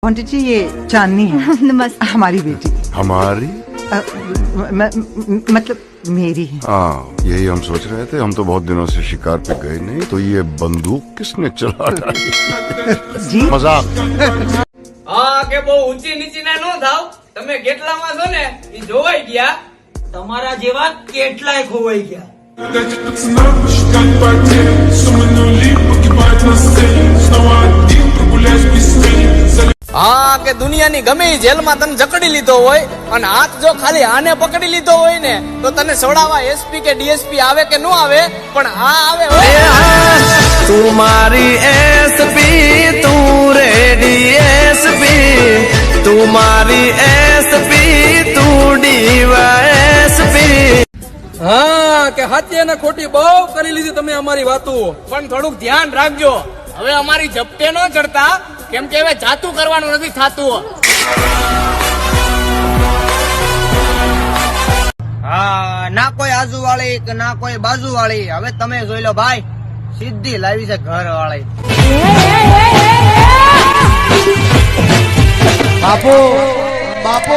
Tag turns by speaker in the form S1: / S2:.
S1: पंडित जी ये चांदनी है
S2: नमस्ते।
S1: हमारी बेटी
S3: हमारी
S1: मतलब मेरी है।
S3: हाँ, यही हम सोच रहे थे। हम तो बहुत दिनों से शिकार पे गए नहीं, तो ये बंदूक किसने चला डाली?
S1: जी
S3: मजाक।
S4: હા કે બહુ ઊંચી નીચી ના નો થાવ તમે કેટલામાં છો ને ઈ જોવાઈ ગયા
S5: તમારા જેવા કેટલાય ખોવાઈ ગયા.
S6: Дайте пацанам посчитать потери. Суммы нули погибать на сцене. Снова один прогуляюсь без тени.
S4: હા કે દુનિયાની ગમે ઈ જેલમાં તને જકડી લીધો હોય અને હાથ જો ખાલી આને પકડી લીધો હોય ને તો તને છોડાવવા એસપી કે ડીએસપી આવે કે નો આવે પણ આ આવે હોય
S7: तू मारी एसपी तू रेडी एसपी तू मारी एसपी तू डीवायएसपी.
S8: હા કે હાથે ને ખોટી બહુ કરી લીધી તમે અમારી વાતો.
S4: પણ થોડુંક ધ્યાન રાખજો હવે અમારી ઝપટે ન ચડતા કેમ કે હવે જાતું કરવાનું નથી થાતું.
S5: હા ના કોઈ આજુ વાળી કે ના કોઈ બાજુ વાળી. હવે તમે જોઈ લો ભાઈ, સીધી લાવી છે ઘર વાળી.
S7: बापू बापू